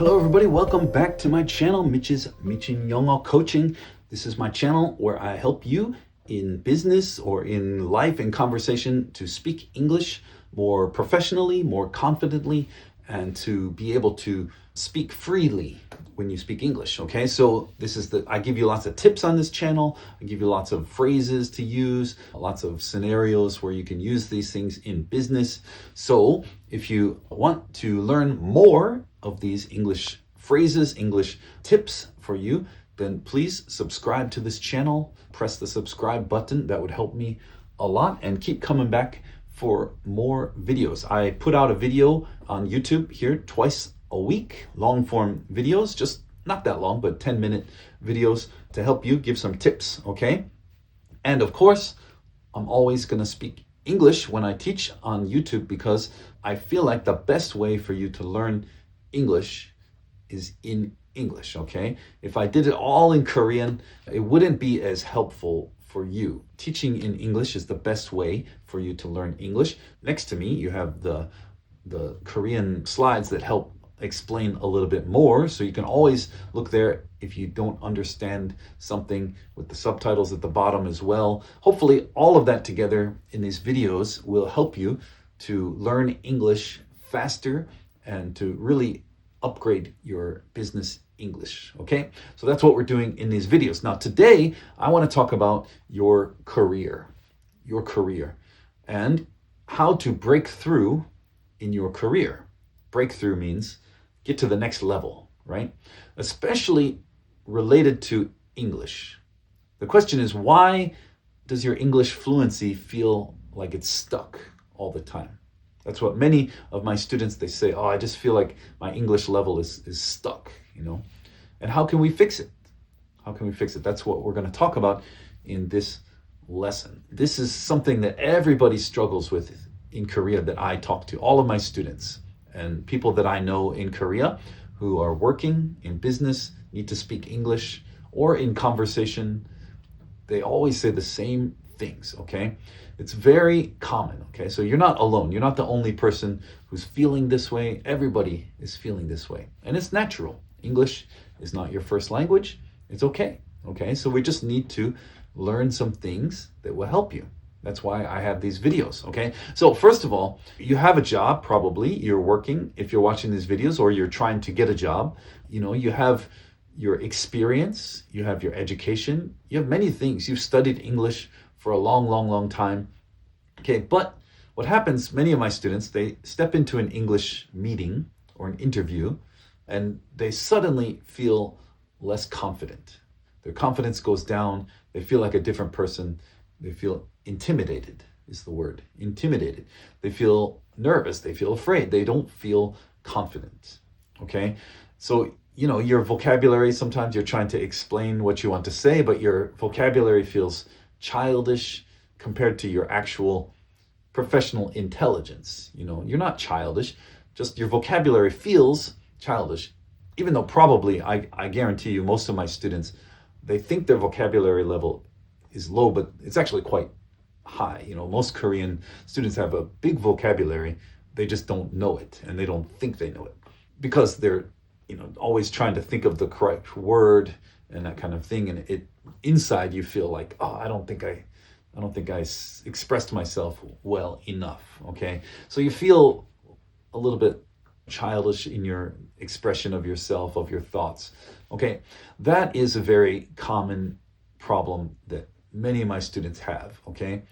Hello everybody, welcome back to my channel, 미친 영어 coaching. This is my channel where I help you in business or in life and conversation to speak English more professionally, more confidently, and to be able to speak freely when you speak English, okay? So I give you lots of tips on this channel. I give you lots of phrases to use, lots of scenarios where you can use these things in business. So if you want to learn more of these English phrases, English tips for you, then please subscribe to this channel. Press the subscribe button. That would help me a lot, and keep coming back for more videos. I put out a video on YouTube here twice a week, long form videos, just not that long, but 10-minute videos to help you, give some tips, okay? And of course, I'm always gonna speak English when I teach on YouTube because I feel like the best way for you to learn English is in English, okay? If I did it all in Korean, it wouldn't be as helpful for you. Teaching in English is the best way for you to learn English. Next to me, you have the Korean slides that help explain a little bit more, so you can always look there if you don't understand something, with the subtitles at the bottom as well. Hopefully all of that together in these videos will help you to learn English faster and to really upgrade your business English, okay? So that's what we're doing in these videos. Now today, I want to talk about your career, and how to break through in your career. Breakthrough means get to the next level, right? Especially related to English. The question is, why does your English fluency feel like it's stuck all the time? That's what many of my students, they say, I just feel like my English level is stuck, you know? And how can we fix it? That's what we're going to talk about in this lesson. This is something that everybody struggles with in Korea that I talk to, all of my students and people that I know in Korea who are working in business, need to speak English, or in conversation. They always say the same things, okay? It's very common, okay? So you're not alone. You're not the only person who's feeling this way. Everybody is feeling this way. And it's natural. English is not your first language. It's okay, okay? So we just need to learn some things that will help you. That's why I have these videos, okay? So first of all, you have a job, probably. You're working if you're watching these videos, or you're trying to get a job. You know, you have your experience, you have your education, you have many things. You've studied English for a long time. Okay, but what happens, many of my students, they step into an English meeting or an interview, and they suddenly feel less confident. Their confidence goes down. They feel like a different person. They feel intimidated is the word, intimidated. They feel nervous. They feel afraid. They don't feel confident, okay? So, you know, your vocabulary, sometimes you're trying to explain what you want to say, but your vocabulary feels childish compared to your actual professional intelligence. You know, you're not childish, just your vocabulary feels childish, even though probably, I guarantee you, most of my students, they think their vocabulary level is low, but it's actually quite high. You know, most Korean students have a big vocabulary, they just don't know it, and they don't think they know it, because they're, you know, always trying to think of the correct word and that kind of thing, and it inside you feel like, I don't think I expressed myself well enough, okay? So you feel a little bit childish in your expression of yourself, of your thoughts, okay? That is a very common problem that many of my students have, okay?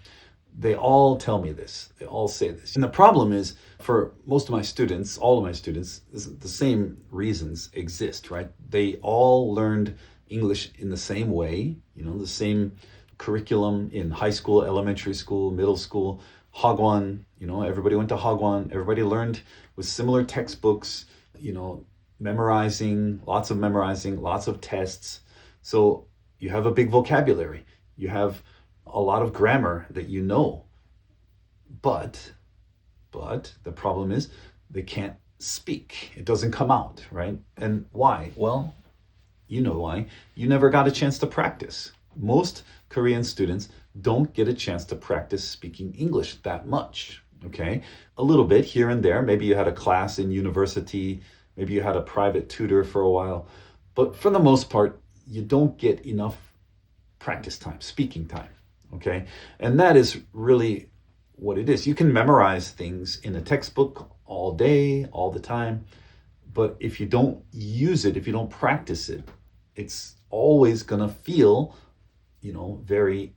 They all tell me this, they all say this. And the problem is, for most of my students, all of my students, the same reasons exist, right? They all learned English in the same way, you know, the same curriculum in high school, elementary school, middle school, hagwon, you know, everybody went to hagwon, everybody learned with similar textbooks, you know, memorizing, lots of tests. So you have a big vocabulary, you have a lot of grammar that you know, but the problem is they can't speak. It doesn't come out, right? And why? Well, you know why. You never got a chance to practice. Most Korean students don't get a chance to practice speaking English that much, okay? A little bit here and there. Maybe you had a class in university Maybe you had a private tutor for a while. But for the most part, you don't get enough practice time, speaking time, okay? And that is really what it is. You can memorize things in a textbook all day, all the time, but if you don't use it, if you don't practice it, it's always gonna feel, very,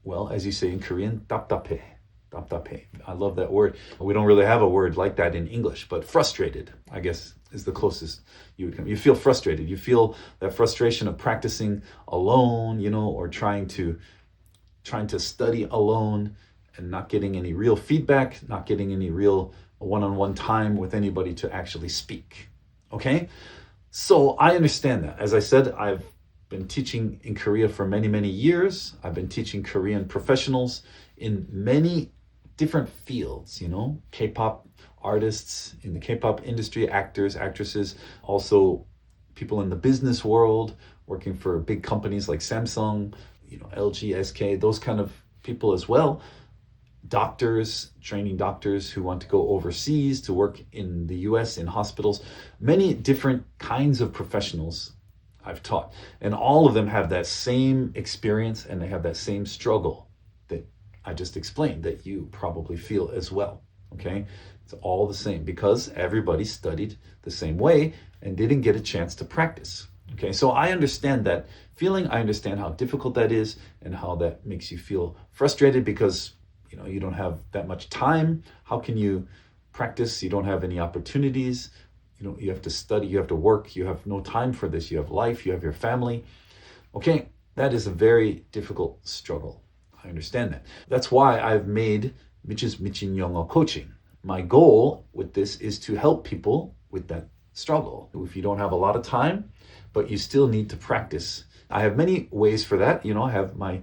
well, as you say in Korean, 답답해. 답답해. I love that word. We don't really have a word like that in English, but frustrated, I guess, is the closest you would come. You feel frustrated. You feel that frustration of practicing alone, or trying to study alone and not getting any real feedback, not getting any real one-on-one time with anybody to actually speak. Okay? So I understand that. As I said, I've been teaching in Korea for many, many years. I've been teaching Korean professionals in many different fields, K-pop artists in the K-pop industry, actors, actresses, also people in the business world, working for big companies like Samsung, LG, SK, those kind of people as well. Doctors, training doctors who want to go overseas to work in the US, in hospitals, many different kinds of professionals I've taught. And all of them have that same experience and they have that same struggle that I just explained that you probably feel as well, okay? It's all the same because everybody studied the same way and didn't get a chance to practice, okay? So I understand that feeling, I understand how difficult that is and how that makes you feel frustrated because you don't have that much time. How can you practice? You don't have any opportunities. You have to study, you have to work, you have no time for this. You have life, you have your family. Okay, that is a very difficult struggle. I understand that. That's why I've made 미친 영어 coaching. My goal with this is to help people with that struggle. If you don't have a lot of time, but you still need to practice. I have many ways for that. I have my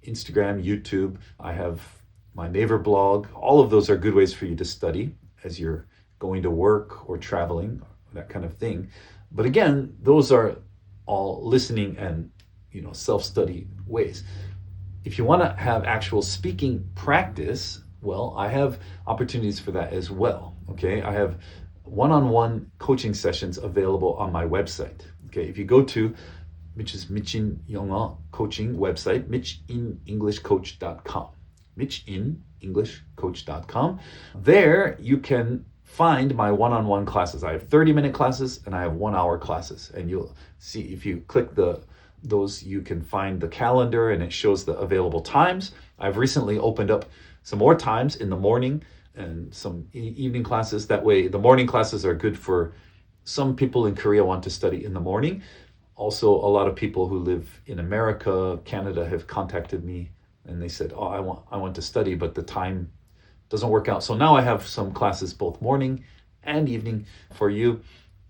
Instagram, YouTube, I have my Naver blog. All of those are good ways for you to study as you're going to work or traveling, that kind of thing. But again, those are all listening and self-study ways. If you want to have actual speaking practice, well, I have opportunities for that as well. Okay, I have one-on-one coaching sessions available on my website. Okay, if you go to which is 미친 영어 coaching website, michineglishcoach.com. michineglishcoach.com. There you can find my one-on-one classes. I have 30-minute classes and I have 1-hour classes. And you'll see if you click those, you can find the calendar and it shows the available times. I've recently opened up some more times in the morning and some evening classes. That way, the morning classes are good for some people in Korea want to study in the morning. Also, a lot of people who live in America, Canada have contacted me and they said, I want to study, but the time doesn't work out. So now I have some classes both morning and evening for you.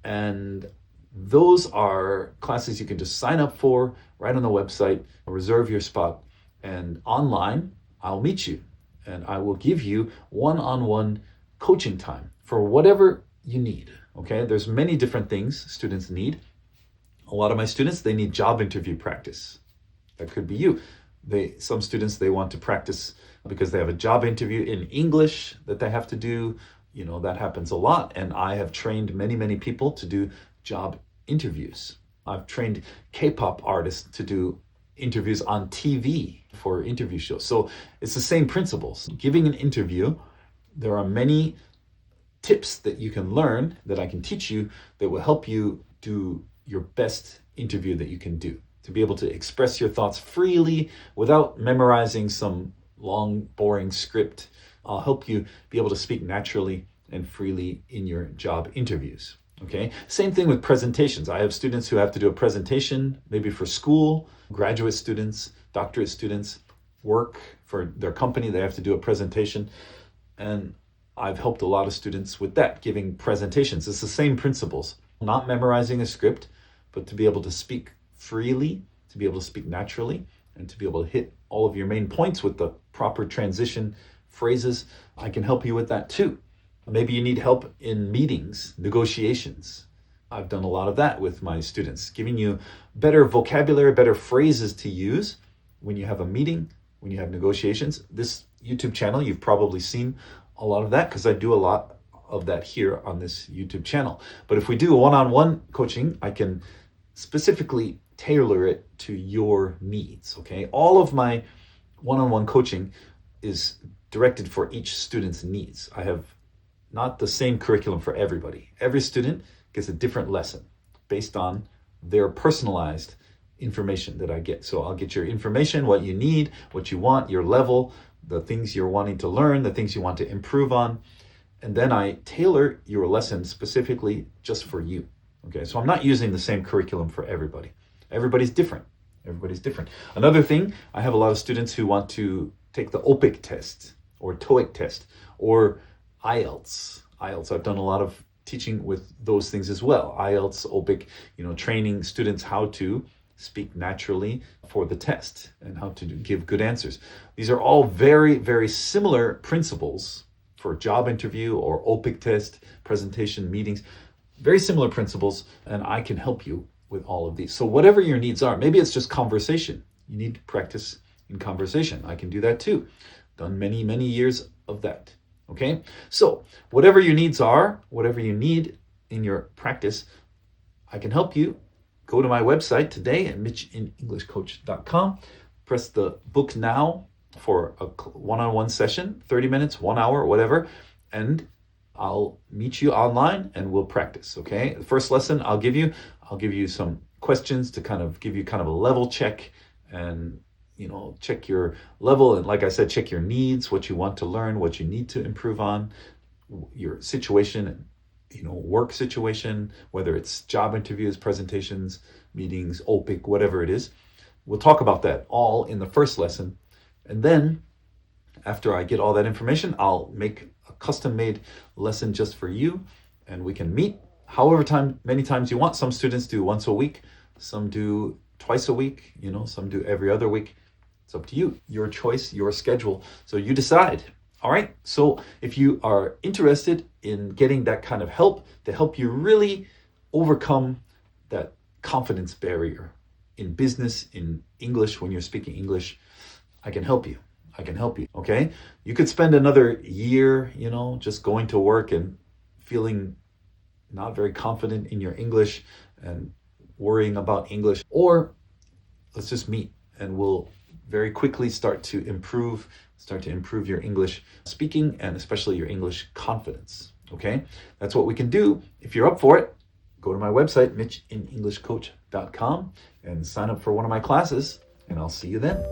And those are classes you can just sign up for right on the website, reserve your spot, and online, I'll meet you and I will give you one-on-one coaching time for whatever you need, okay? There's many different things students need. A lot of my students, they need job interview practice. That could be you. Some students, they want to practice because they have a job interview in English that they have to do. That happens a lot. And I have trained many, many people to do job interviews. I've trained K-pop artists to do interviews on TV for interview shows. So it's the same principles. Giving an interview, there are many tips that you can learn that I can teach you that will help you do your best interview that you can do. To be able to express your thoughts freely without memorizing some long, boring script. I'll help you be able to speak naturally and freely in your job interviews. Okay. Same thing with presentations. I have students who have to do a presentation, maybe for school, graduate students, doctorate students, work for their company. They have to do a presentation. And I've helped a lot of students with that, giving presentations. It's the same principles. Not memorizing a script, but to be able to speak freely, to be able to speak naturally, and to be able to hit all of your main points with the proper transition phrases. I can help you with that too. Maybe you need help in meetings, negotiations. I've done a lot of that with my students, giving you better vocabulary, better phrases to use when you have a meeting, when you have negotiations. This YouTube channel, you've probably seen a lot of that because I do a lot of that here on this YouTube channel. But if we do a one-on-one coaching, I can specifically tailor it to your needs, okay? All of my one-on-one coaching is directed for each student's needs. I have not the same curriculum for everybody. Every student gets a different lesson based on their personalized information that I get. So I'll get your information, what you need, what you want, your level, the things you're wanting to learn, the things you want to improve on. And then I tailor your lesson specifically just for you. Okay, so I'm not using the same curriculum for everybody. Everybody's different. Everybody's different. Another thing, I have a lot of students who want to take the OPIC test or TOEIC test or IELTS. IELTS, I've done a lot of teaching with those things as well. IELTS, OPIC, training students how to speak naturally for the test and how to give good answers. These are all very, very similar principles for a job interview or OPIC test, presentation, meetings. Very similar principles, and I can help you with all of these. So whatever your needs are, maybe it's just conversation. You need to practice in conversation. I can do that too. Done many, many years of that. Okay? So whatever your needs are, whatever you need in your practice, I can help you. Go to my website today at mitchinenglishcoach.com. Press the book now for a one-on-one session, 30 minutes, 1 hour, whatever, and I'll meet you online and we'll practice, okay? The first lesson I'll give you some questions to kind of give you kind of a level check and, check your level. And like I said, check your needs, what you want to learn, what you need to improve on, your situation and, work situation, whether it's job interviews, presentations, meetings, OPIC, whatever it is. We'll talk about that all in the first lesson. And then after I get all that information, I'll make a custom-made lesson just for you, and we can meet however many times you want. Some students do once a week, some do twice a week, some do every other week. It's up to you, your choice, your schedule. So you decide. All right. So if you are interested in getting that kind of help to help you really overcome that confidence barrier in business, in English, when you're speaking English, I can help you. Okay. You could spend another year, just going to work and feeling not very confident in your English and worrying about English, or let's just meet and we'll very quickly start to improve your English speaking and especially your English confidence. Okay, that's what we can do. If you're up for it, go to my website, mitchinenglishcoach.com, and sign up for one of my classes, and I'll see you then.